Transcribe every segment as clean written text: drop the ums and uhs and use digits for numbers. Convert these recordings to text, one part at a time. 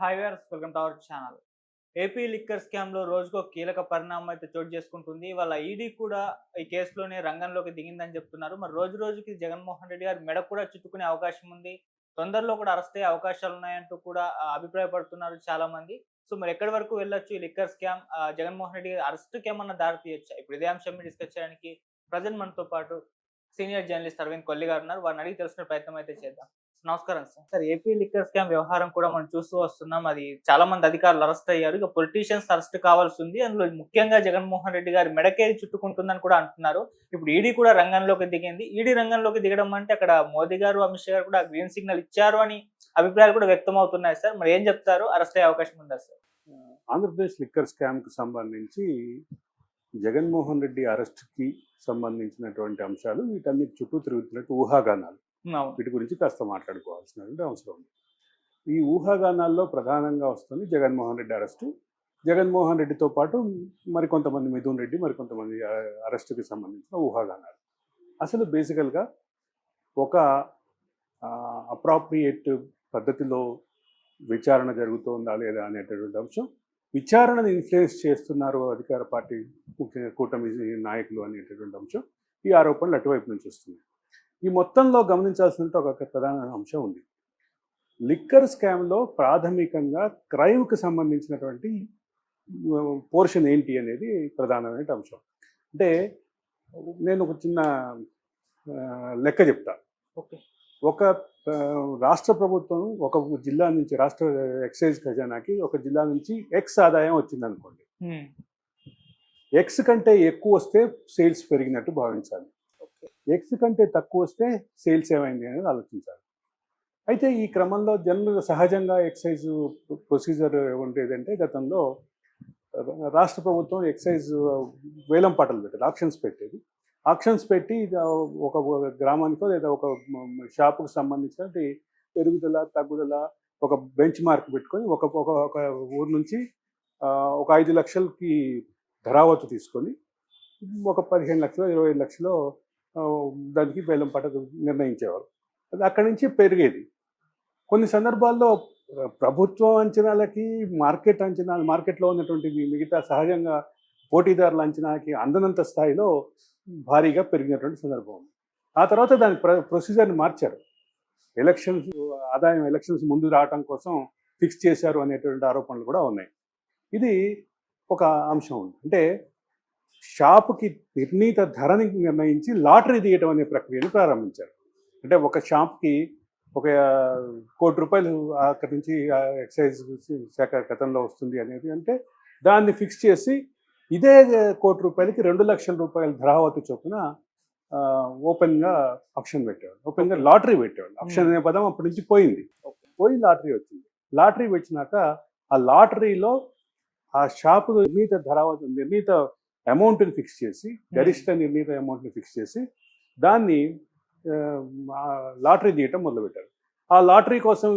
Hi viewers, welcome to our channel. AP liquor స్కామ్‌లో రోజుకో కీలక పరిణామం అయితే చోటు చేసుకుంటుంది. ఇవాళ ఈడీ కూడా ఈ కేసులోనే రంగంలోకి దిగిందని చెప్తున్నారు. మరి రోజు రోజుకి జగన్మోహన్ రెడ్డి గారి మెడ కూడా చుట్టుకునే అవకాశం ఉంది. తొందరలో కూడా అరెస్ట్ అయ్యే అవకాశాలున్నాయంటూ కూడా అభిప్రాయపడుతున్నారు చాలామంది. సో, మరి ఎక్కడి వరకు వెళ్ళొచ్చు ఈ లిక్కర్ స్కామ్? జగన్మోహన్ రెడ్డి గారి అరెస్ట్‌కేమన్నా దారి తీయొచ్చా? ఇప్పుడు ఇదే అంశం డిస్కస్ చేయడానికి ప్రెజెంట్ మనతో పాటు సీనియర్ జర్నలిస్ట్ అరవింద్ కొల్లి గారు ఉన్నారు. వారిని అడిగి తెలుసుకునే ప్రయత్నం అయితే చేద్దాం. నమస్కారం sir. Sir, AP liquor scam వ్యవహారం కూడా మనం చూస్తూ వస్తున్నాం. అది చాలా మంది అధికారులు అరెస్ట్ అయ్యారు. ఇక పొలిటీషియన్స్ అరెస్ట్ కావాల్సి ఉంది. అందులో ముఖ్యంగా జగన్మోహన్ రెడ్డి గారి మెడకే చుట్టుకుంటుందని కూడా అంటున్నారు. ఇప్పుడు ఈడీ కూడా రంగంలోకి దిగింది. ఈడీ రంగంలోకి దిగడం అంటే అక్కడ మోదీ గారు, అమిత్ షా గారు కూడా గ్రీన్ సిగ్నల్ ఇచ్చారు అని అభిప్రాయాలు కూడా వ్యక్తం అవుతున్నాయి సార్. మరి ఏం చెప్తారు? అరెస్ట్ అయ్యే అవకాశం ఉందా సార్? ఆంధ్రప్రదేశ్ లిక్కర్ స్కామ్‌కు సంబంధించి జగన్మోహన్ రెడ్డి అరెస్ట్‌కి సంబంధించినటువంటి అంశాలు వీటన్నిటి చుట్టూ తిరుగుతున్నట్టు ఊహాగానాలు. అవును. వీటి గురించి కాస్త మాట్లాడుకోవాల్సినటువంటి అవసరం ఉంది. ఈ ఊహాగానాల్లో ప్రధానంగా వస్తుంది జగన్మోహన్ రెడ్డి అరెస్టు. జగన్మోహన్ రెడ్డితో పాటు మరికొంతమంది మిథున్ రెడ్డి, మరికొంతమంది అరెస్టుకి సంబంధించిన ఊహాగానాలు. అసలు బేసికల్‌గా ఒక అప్రాప్రియేట్ పద్ధతిలో విచారణ జరుగుతోందా లేదా అనేటటువంటి అంశం, విచారణను ఇన్ఫ్లుయెన్స్ చేస్తున్నారు అధికార పార్టీ ముఖ్యంగా కూటమి నాయకులు అనేటటువంటి అంశం, ఈ ఆరోపణలు అటువైపు నుంచి వస్తున్నాయి. ఈ మొత్తంలో గమనించాల్సిన ఒక ప్రధాన అంశం ఉంది. లిక్కర్ స్కామ్లో ప్రాథమికంగా క్రైమ్కి సంబంధించినటువంటి పోర్షన్ ఏంటి అనేది ప్రధానమైన అంశం. అంటే నేను ఒక చిన్న లెక్క చెప్తా. ఓకే. ఒక రాష్ట్ర ప్రభుత్వం ఒక జిల్లా నుంచి, రాష్ట్ర ఎక్సైజ్ ఖజానాకి ఒక జిల్లా నుంచి ఎక్స్ ఆదాయం వచ్చిందనుకోండి. ఎక్స్ కంటే ఎక్కువ వస్తే సేల్స్ పెరిగినట్టు భావించాలి. ఎక్స్ కంటే తక్కువ వస్తే సేల్స్ ఏమైంది అనేది ఆలోచించాలి. అయితే ఈ క్రమంలో జనరల్గా సహజంగా ఎక్సైజ్ ప్రొసీజర్ ఉండేదంటే, గతంలో రాష్ట్ర ప్రభుత్వం ఎక్సైజ్ వేలం పాటలు పెట్టేది, ఆక్షన్స్ పెట్టి ఒక గ్రామానికో లేదా ఒక షాపుకు సంబంధించిన పెరుగుదల తగ్గుదల ఒక బెంచ్ మార్క్ పెట్టుకొని ఒక ఒక ఊరు నుంచి ఒక 5 లక్షలకి ధరావత్తు తీసుకొని ఒక 15 లక్షలు 25 లక్షలు దానికి వేలం పాట నిర్ణయించేవారు. అది అక్కడి నుంచి పెరిగేది. కొన్ని సందర్భాల్లో ప్రభుత్వం అంచనాలకి మార్కెట్లో ఉన్నటువంటి మిగతా సహజంగా పోటీదారుల అంచనాకి అందనంత స్థాయిలో భారీగా పెరిగినటువంటి సందర్భం ఉంది. ఆ తర్వాత దాని ప్రొసీజర్ని మార్చారు. ఎలక్షన్స్ ముందు రావడం కోసం ఫిక్స్ చేశారు అనేటువంటి ఆరోపణలు కూడా ఉన్నాయి. ఇది ఒక అంశం ఉంది. అంటే షాపుకి నిర్ణీత ధరని నిర్ణయించి లాటరీ తీయటం అనే ప్రక్రియను ప్రారంభించారు. అంటే ఒక షాప్కి ఒక ₹1,00,00,000 అక్కడి నుంచి ఎక్సైజ్ శాఖ గతంలో వస్తుంది అనేది, అంటే దాన్ని ఫిక్స్ చేసి ఇదే ₹1,00,00,000కి ₹2,00,000 ధరావత్తు చొప్పున ఓపెన్గా ఆప్షన్ పెట్టేవాడు, ఓపెన్గా లాటరీ పెట్టేవాడు. ఆప్షన్ అనే పదం అప్పటి నుంచి పోయి లాటరీ వచ్చింది. లాటరీ వచ్చినాక ఆ లాటరీలో ఆ షాపు నిర్ణీత అమౌంట్ని ఫిక్స్ చేసి, గరిష్ట నిర్ణీత అమౌంట్ని ఫిక్స్ చేసి దాన్ని లాటరీ తీయటం మొదలుపెట్టారు. ఆ లాటరీ కోసం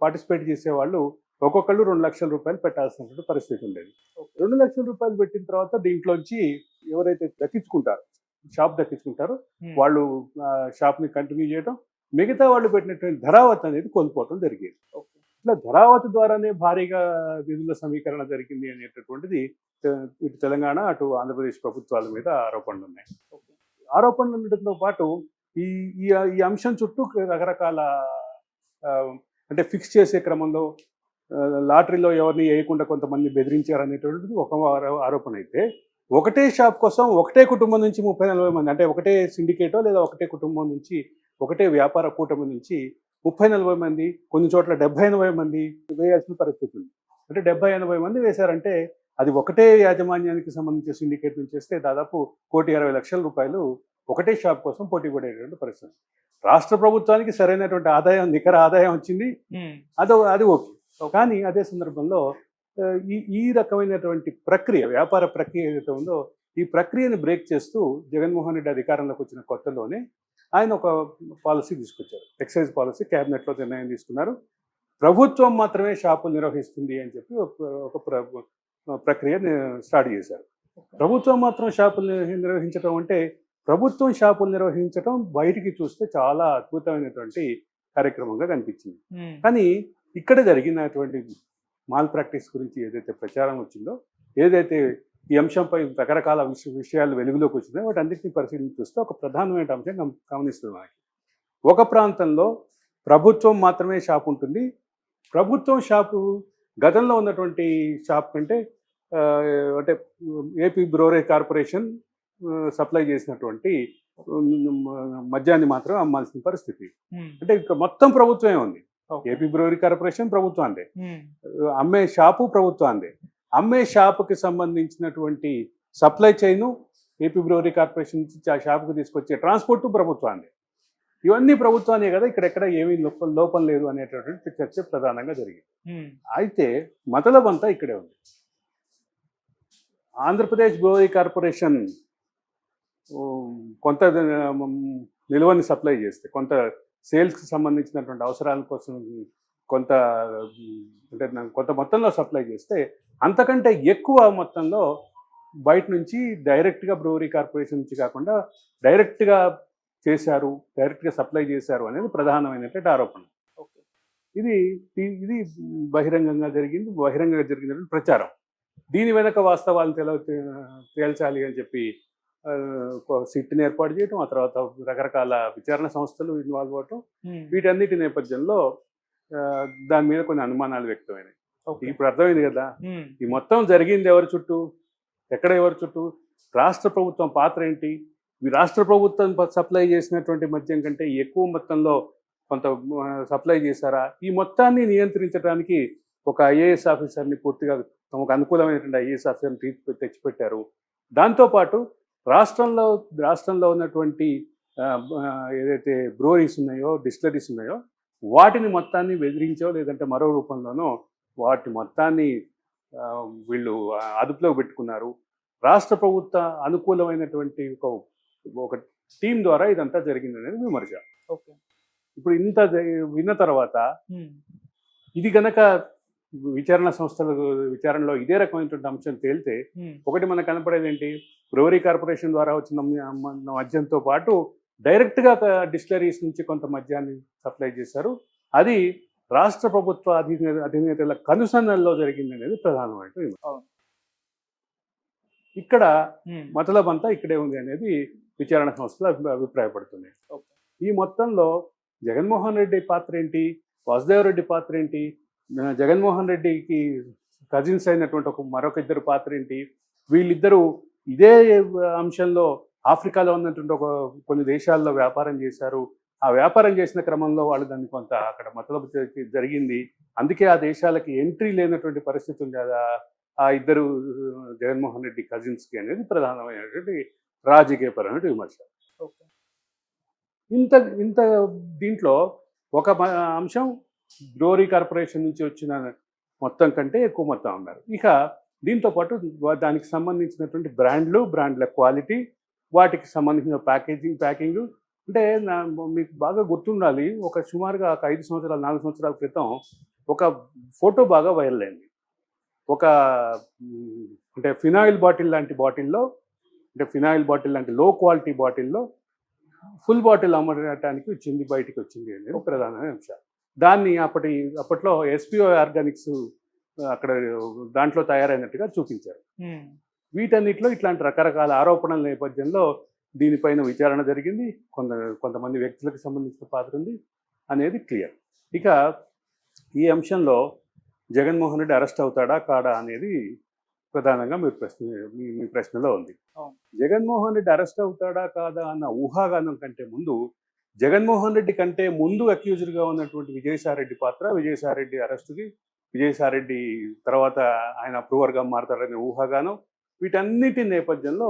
పార్టిసిపేట్ చేసేవాళ్ళు ఒక్కొక్కళ్ళు ₹2,00,000 పెట్టాల్సినటువంటి పరిస్థితి ఉండేది. ₹2,00,000 పెట్టిన తర్వాత దీంట్లోంచి ఎవరైతే షాప్ దక్కించుకుంటారో వాళ్ళు షాప్ని కంటిన్యూ చేయడం, మిగతా వాళ్ళు పెట్టినటువంటి ధరావత్తు అనేది కోల్పోవటం జరిగేది. ఇట్లా ధరావత్తు ద్వారానే భారీగా నిధుల సమీకరణ జరిగింది అనేటటువంటిది ఇటు తెలంగాణ, అటు ఆంధ్రప్రదేశ్ ప్రభుత్వాల మీద ఆరోపణలు ఉన్నాయి. ఆరోపణలు ఉండటంతో పాటు ఈ ఈ అంశం చుట్టూ రకరకాల అంటే ఫిక్స్ చేసే క్రమంలో లాటరీలో ఎవరిని వేయకుండా కొంతమంది బెదిరించారనేటువంటిది ఒక ఆరోపణ అయితే, ఒకటే షాప్ కోసం ఒకటే కుటుంబం నుంచి 30-40 మంది, అంటే ఒకటే సిండికేటో లేదా ఒకటే కుటుంబం నుంచి, ఒకటే వ్యాపార కూటమి నుంచి 30-40 మంది, కొన్ని చోట్ల 70-80 మంది వేయాల్సిన పరిస్థితి ఉంది. అంటే 70-80 మంది వేశారంటే అది ఒకటే యాజమాన్యానికి సంబంధించిన సిండికేట్ నుంచి వేస్తే దాదాపు ₹1,60,00,000 ఒకటే షాప్ కోసం పోటీ పడేటువంటి పరిస్థితి. రాష్ట్ర ప్రభుత్వానికి సరైనటువంటి నికర ఆదాయం వచ్చింది, అది ఓకే. కానీ అదే సందర్భంలో ఈ రకమైనటువంటి వ్యాపార ప్రక్రియ ఏదైతే ఉందో, ఈ ప్రక్రియను బ్రేక్ చేస్తూ జగన్మోహన్ రెడ్డి అధికారంలోకి వచ్చిన కొత్తలోనే ఆయన ఒక పాలసీ తీసుకొచ్చారు. ఎక్సైజ్ పాలసీ క్యాబినెట్లో నిర్ణయం తీసుకున్నారు. ప్రభుత్వం మాత్రమే షాపులు నిర్వహిస్తుంది అని చెప్పి ఒక ప్రక్రియ స్టార్ట్ చేశారు. ప్రభుత్వం మాత్రం షాపులు నిర్వహించడం అంటే, ప్రభుత్వం షాపులు నిర్వహించడం బయటికి చూస్తే చాలా అద్భుతమైనటువంటి కార్యక్రమంగా కనిపించింది. కానీ ఇక్కడ జరిగినటువంటి మాల్ ప్రాక్టీస్ గురించి ఏదైతే ప్రచారం వచ్చిందో, ఏదైతే ఈ అంశంపై రకరకాల విషయాలు వెలుగులోకి వచ్చినాయో వాటన్నిటిని పరిశీలించి చూస్తే ఒక ప్రధానమైన అంశం గమనిస్తున్నాం. ఒక ప్రాంతంలో ప్రభుత్వం మాత్రమే షాప్ ఉంటుంది. ప్రభుత్వం షాపు గతంలో ఉన్నటువంటి షాప్ కంటే అంటే ఏపీ బ్రూవరీ కార్పొరేషన్ సప్లై చేసినటువంటి మద్యాన్ని మాత్రం అమ్మాల్సిన పరిస్థితి. అంటే ఇంకా మొత్తం ప్రభుత్వమే ఉంది. ఏపీ బ్రూవరీ కార్పొరేషన్ ప్రభుత్వాందే, అమ్మే షాపు ప్రభుత్వాందే. అమ్మే షాపుకి సంబంధించినటువంటి supply chain AP brewery corporation నుంచి ఆ షాపుకి తీసుకొచ్చే ట్రాన్స్పోర్టు ప్రభుత్వాందే. ఇవన్నీ ప్రభుత్వాన్ని కదా, ఇక్కడెక్కడ ఏమీ లోపం లేదు అనేటటువంటి చర్చ ప్రధానంగా జరిగింది. అయితే మతలబ్ అంతా ఇక్కడే ఉంది. ఆంధ్రప్రదేశ్ బ్రూవరీ కార్పొరేషన్ కొంత నిల్వని సప్లై చేస్తే, కొంత సేల్స్కి సంబంధించినటువంటి అవసరాల కోసం కొంత అంటే కొంత మొత్తంలో సప్లై చేస్తే, అంతకంటే ఎక్కువ మొత్తంలో బయట నుంచి డైరెక్ట్గా బ్రూవరీ కార్పొరేషన్ నుంచి కాకుండా డైరెక్ట్గా చేశారు, డైరెక్ట్గా సప్లై చేశారు అనేది ప్రధానమైనటువంటి ఆరోపణ. ఇది ఇది బహిరంగంగా జరిగినటువంటి ప్రచారం. దీని వెనక వాస్తవాలను తేల్చాలి అని చెప్పి సిట్ని ఏర్పాటు చేయటం, ఆ తర్వాత రకరకాల విచారణ సంస్థలు ఇన్వాల్వ్ అవటం, వీటన్నిటి నేపథ్యంలో దాని మీద కొన్ని అనుమానాలు వ్యక్తమైనాయి. ఇప్పుడు అర్థమైంది కదా, ఈ మొత్తం జరిగింది ఎవరి చుట్టూ, ఎక్కడ ఎవరి చుట్టూ, రాష్ట్ర ప్రభుత్వం పాత్ర ఏంటి, ఈ రాష్ట్ర ప్రభుత్వం సప్లై చేసినటువంటి మద్యం కంటే ఎక్కువ మొత్తంలో కొంత సప్లై చేశారా, ఈ మొత్తాన్ని నియంత్రించడానికి ఒక ఐఏఎస్ ఆఫీసర్ని పూర్తిగా తమకు అనుకూలమైనటువంటి ఐఏఎస్ ఆఫీసర్ని తెచ్చిపెట్టారు. దాంతోపాటు రాష్ట్రంలో ఉన్నటువంటి ఏదైతే బ్రూవరీస్ ఉన్నాయో, డిస్టిలరీస్ ఉన్నాయో, వాటిని మొత్తాన్ని బెదిరించో లేదంటే మరో రూపంలోనో వాటి మొత్తాన్ని వీళ్ళు అదుపులో పెట్టుకున్నారు. రాష్ట్ర ప్రభుత్వ అనుకూలమైనటువంటి ఒక టీం ద్వారా ఇదంతా జరిగింది అనేది విమర్శ. ఇప్పుడు ఇంత విన్న తర్వాత ఇది గనక విచారణ సంస్థల విచారణలో ఇదే రకమైనటువంటి అంశం తేలితే, ఒకటి మనకు కనపడేది ఏంటి, బ్రూవరీ కార్పొరేషన్ ద్వారా వచ్చిన మద్యంతో పాటు డైరెక్ట్గా డిస్టిలరీస్ నుంచి కొంత మద్యాన్ని సప్లై చేశారు, అది రాష్ట్ర ప్రభుత్వ అధినేతల కనుసన్నల్లో జరిగింది అనేది ప్రధానమైన. ఇక్కడ మతలబ్ అంతా ఇక్కడే ఉంది అనేది విచారణ సంస్థలు అభిప్రాయపడుతున్నాయి. ఈ మొత్తంలో జగన్మోహన్ రెడ్డి పాత్ర ఏంటి, వాసుదేవరెడ్డి పాత్ర ఏంటి, జగన్మోహన్ రెడ్డికి కజిన్స్ అయినటువంటి మరొక ఇద్దరు పాత్ర ఏంటి, వీళ్ళిద్దరూ ఇదే అంశంలో ఆఫ్రికాలో ఉన్నటువంటి కొన్ని దేశాల్లో వ్యాపారం చేశారు. ఆ వ్యాపారం చేసిన క్రమంలో వాళ్ళు దాన్ని కొంత అక్కడ మతలబు జరిగింది, అందుకే ఆ దేశాలకి ఎంట్రీ లేనటువంటి పరిస్థితి ఉంది కదా ఆ ఇద్దరు జగన్మోహన్ రెడ్డి కజిన్స్కి అనేది ప్రధానమైనటువంటి రాజకీయపరమైన విమర్శ. ఇంత దీంట్లో ఒక అంశం బ్రూవరీ కార్పొరేషన్ నుంచి వచ్చిన మొత్తం కంటే ఎక్కువ మొత్తం అన్నారు. ఇక దీంతో పాటు దానికి సంబంధించినటువంటి బ్రాండ్ల క్వాలిటీ, వాటికి సంబంధించిన ప్యాకింగ్ అంటే మీకు బాగా గుర్తుండాలి, ఒక సుమారుగా ఒక 4 సంవత్సరాల క్రితం ఒక ఫోటో బాగా వైరల్ అయింది. ఒక అంటే ఫినాయిల్ బాటిల్ లాంటి లో క్వాలిటీ బాటిల్లో ఫుల్ బాటిల్ అమ్మడానికి బయటికి వచ్చింది అనేది ప్రధానమైన అంశం. దాన్ని అప్పట్లో ఎస్పీఓ ఆర్గానిక్స్ అక్కడ దాంట్లో తయారైనట్టుగా చూపించారు. వీటన్నిటిలో ఇట్లాంటి రకరకాల ఆరోపణల నేపథ్యంలో దీనిపైన విచారణ జరిగింది. కొంతమంది వ్యక్తులకు సంబంధించిన పాత్ర ఉంది అనేది క్లియర్. ఇక ఈ అంశంలో జగన్మోహన్ రెడ్డి అరెస్ట్ అవుతాడా కాడా అనేది ప్రధానంగా మీ ప్రశ్నలో ఉంది. జగన్మోహన్ రెడ్డి అరెస్ట్ అవుతాడా కాదా అన్న ఊహాగానం కంటే ముందు, జగన్మోహన్ రెడ్డి కంటే ముందు అక్యూజ్డ్గా ఉన్నటువంటి విజయసాయిరెడ్డి పాత్ర, విజయసాయిరెడ్డి అరెస్టుకి, విజయసాయిరెడ్డి తర్వాత ఆయన అప్రూవర్గా మారతాడనే ఊహాగానం, వీటన్నిటి నేపథ్యంలో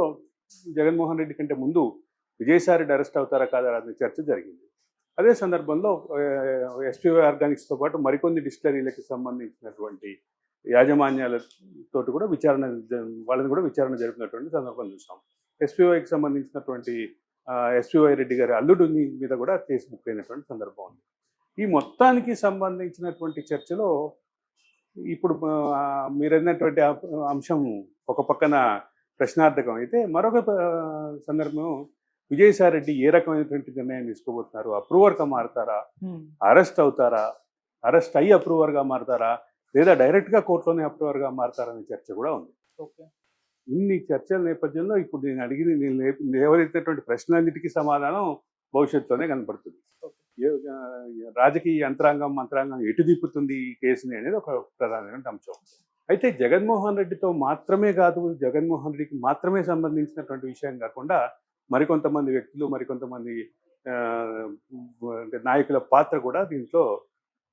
జగన్మోహన్ రెడ్డి కంటే ముందు విజయసాయిరెడ్డి అరెస్ట్ అవుతారా కాదా అనే చర్చ జరిగింది. అదే సందర్భంలో ఎస్పీఓ ఆర్గానిక్స్తో పాటు మరికొన్ని డిస్టిలరీలకు సంబంధించినటువంటి యాజమాన్యాలతో కూడా వాళ్ళని కూడా విచారణ జరిపినటువంటి సందర్భం చూసాం. ఎస్పీఓకి సంబంధించినటువంటి ఎస్పీవై రెడ్డి గారి అల్లుడు మీద కూడా కేసు బుక్ అయినటువంటి సందర్భం ఉంది. ఈ మొత్తానికి సంబంధించినటువంటి చర్చలో ఇప్పుడు మీరు అన్నటువంటి అంశం ఒక పక్కన ప్రశ్నార్థకం అయితే, మరొక సందర్భం విజయసాయిరెడ్డి ఏ రకమైనటువంటి నిర్ణయం తీసుకోబోతున్నారు, అప్రూవర్గా మారుతారా, అరెస్ట్ అవుతారా అరెస్ట్ అయ్యి అప్రూవర్గా మారతారా, లేదా డైరెక్ట్గా కోర్టులోనే అప్రూవర్గా మారతారనే చర్చ కూడా ఉంది. ఓకే. ఇన్ని చర్చల నేపథ్యంలో ఇప్పుడు నేను లేవనెత్తినటువంటి ప్రశ్నలన్నిటికీ సమాధానం భవిష్యత్తులోనే కనపడుతుంది. రాజకీయ మంత్రాంగం ఎటు దిప్పుతుంది ఈ కేసుని అనేది ఒక ప్రధానమైన అంశం. అయితే జగన్మోహన్ రెడ్డితో మాత్రమే కాదు, జగన్మోహన్ రెడ్డికి మాత్రమే సంబంధించినటువంటి విషయం కాకుండా మరికొంతమంది వ్యక్తులు, మరికొంతమంది అంటే నాయకుల పాత్ర కూడా దీంట్లో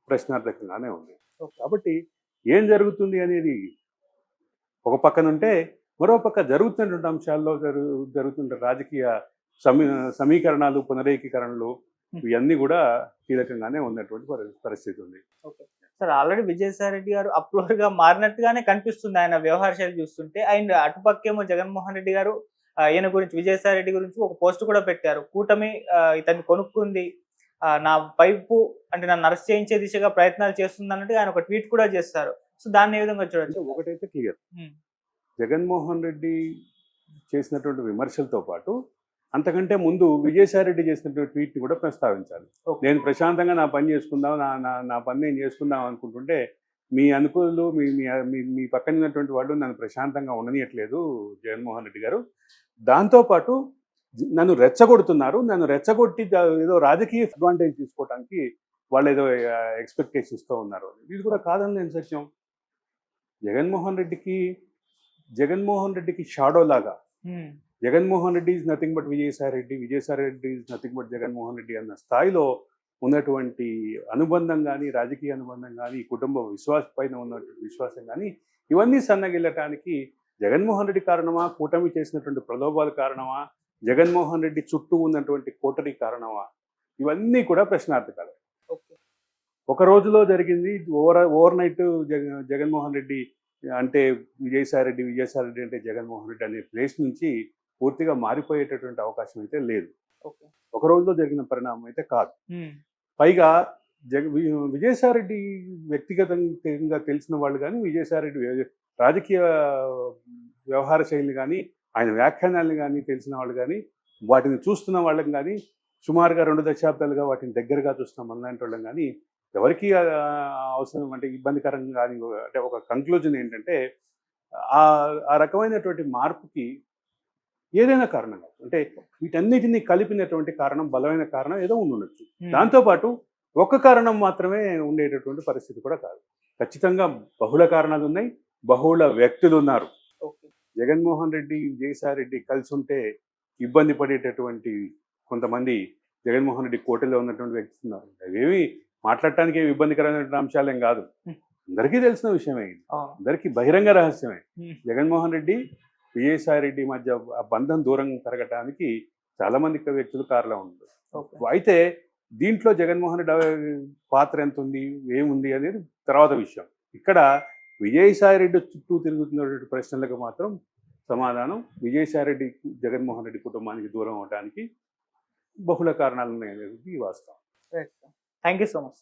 ప్రశ్నార్థకంగానే ఉంది. కాబట్టి ఏం జరుగుతుంది అనేది ఒక పక్కనుంటే, మరో పక్క జరుగుతున్నటువంటి అంశాల్లో జరుగుతున్న రాజకీయ సమీకరణాలు, పునరేకీకరణలు ఇవన్నీ కూడా కీలకంగానే ఉన్నటువంటి పరిస్థితి ఉంది. సార్, ఆల్రెడీ విజయసాయి రెడ్డి గారు అప్రూవర్ గా మారినట్టుగానే కనిపిస్తుంది ఆయన వ్యవహార శైలి చూస్తుంటే. అండ్ అటుపక్కేమో జగన్మోహన్ రెడ్డి గారు ఈయన గురించి, విజయసాయి రెడ్డి గురించి ఒక పోస్ట్ కూడా పెట్టారు. కూటమి ఇతన్ని కొనుక్కుంది, నా వైపు అంటే నన్ను అరెస్ట్ చేయించే దిశగా ప్రయత్నాలు చేస్తుంది అన్నట్టు ఆయన ఒక ట్వీట్ కూడా చేస్తారు. సో దాన్ని ఏ విధంగా చూడొచ్చు? ఒకటైతే క్లియర్, జగన్మోహన్ రెడ్డి చేసినటువంటి విమర్శలతో పాటు అంతకంటే ముందు విజయసాయి రెడ్డి చేసినటువంటి ట్వీట్ని కూడా ప్రస్తావించాలి. నేను ప్రశాంతంగా నా పని చేసుకుందాం, నా పని నేను చేసుకుందాం అనుకుంటుంటే మీ అనుకూలు మీ పక్కన ఉన్నటువంటి వాళ్ళు నన్ను ప్రశాంతంగా ఉండనియట్లేదు జగన్మోహన్ రెడ్డి గారు. దాంతోపాటు నన్ను రెచ్చగొడుతున్నారు, నన్ను రెచ్చగొట్టి ఏదో రాజకీయ అడ్వాంటేజ్ తీసుకోవడానికి వాళ్ళు ఏదో ఎక్స్పెక్టేషన్స్తో ఉన్నారు. ఇది కూడా కాదని నేను సత్యం. జగన్మోహన్ రెడ్డికి షాడో లాగా Jaganmohan Reddy is nothing but Vijayasai Reddy is nothing but Jaganmohan Reddy అన్న స్థాయిలో ఉన్నటువంటి అనుబంధం కానీ, రాజకీయ అనుబంధం కానీ, కుటుంబ పైన ఉన్నటువంటి విశ్వాసం కానీ, ఇవన్నీ సన్నగిల్లటానికి జగన్మోహన్ రెడ్డి కారణమా, కూటమి చేసినటువంటి ప్రలోభాల కారణమా, జగన్మోహన్ రెడ్డి చుట్టూ ఉన్నటువంటి కోటరీ కారణమా, ఇవన్నీ కూడా ప్రశ్నార్థకాలు. ఒక రోజులో జరిగింది ఓవర్ నైట్ జగన్మోహన్ రెడ్డి అంటే విజయసాయి రెడ్డి అంటే జగన్మోహన్ రెడ్డి అనే ప్లేస్ నుంచి పూర్తిగా మారిపోయేటటువంటి అవకాశం అయితే లేదు. ఒక రోజులో జరిగిన పరిణామం అయితే కాదు. పైగా విజయసాయి రెడ్డి వ్యక్తిగతంగా తెలిసిన వాళ్ళు కానీ, విజయసాయి రెడ్డి రాజకీయ వ్యవహార శైలిని కానీ, ఆయన వ్యాఖ్యానాలను కానీ తెలిసిన వాళ్ళు కానీ, వాటిని చూస్తున్న వాళ్ళని కానీ, సుమారుగా 2 దశాబ్దాలుగా వాటిని దగ్గరగా చూస్తున్న మనలాంటి వాళ్ళం కానీ ఎవరికి అవసరం అంటే ఇబ్బందికరంగా కానీ, అంటే ఒక కంక్లూజన్ ఏంటంటే ఆ రకమైనటువంటి మార్పుకి ఏదైనా కారణం కాదు. అంటే వీటన్నిటిని కలిపినటువంటి కారణం, బలమైన కారణం ఏదో ఉండొచ్చు. దాంతోపాటు ఒక్క కారణం మాత్రమే ఉండేటటువంటి పరిస్థితి కూడా కాదు. ఖచ్చితంగా బహుళ కారణాలు ఉన్నాయి, బహుళ వ్యక్తులు ఉన్నారు. జగన్మోహన్ రెడ్డి, విజయసాయి రెడ్డి కలిసి ఉంటే ఇబ్బంది పడేటటువంటి కొంతమంది జగన్మోహన్ రెడ్డి కోటలో ఉన్నటువంటి వ్యక్తులు ఉన్నారు. అవేమి మాట్లాడటానికి ఏమి ఇబ్బందికరమైన అంశాలేం కాదు. అందరికీ తెలిసిన విషయమే, అందరికీ బహిరంగ రహస్యమే. జగన్మోహన్ రెడ్డి, విజయసాయి రెడ్డి మధ్య ఆ బంధం దూరం పెరగటానికి చాలా మంది వ్యక్తులు కారణం ఉంది. అయితే దీంట్లో జగన్మోహన్ రెడ్డి పాత్ర ఎంత ఉంది, ఏముంది అనేది తర్వాత విషయం. ఇక్కడ విజయసాయి రెడ్డి చుట్టూ తిరుగుతున్నటువంటి ప్రశ్నలకు మాత్రం సమాధానం విజయసాయి రెడ్డి జగన్మోహన్ రెడ్డి కుటుంబానికి దూరం అవడానికి బహుళ కారణాలు ఉన్నాయి అనేది వాస్తవం. Thank you so much.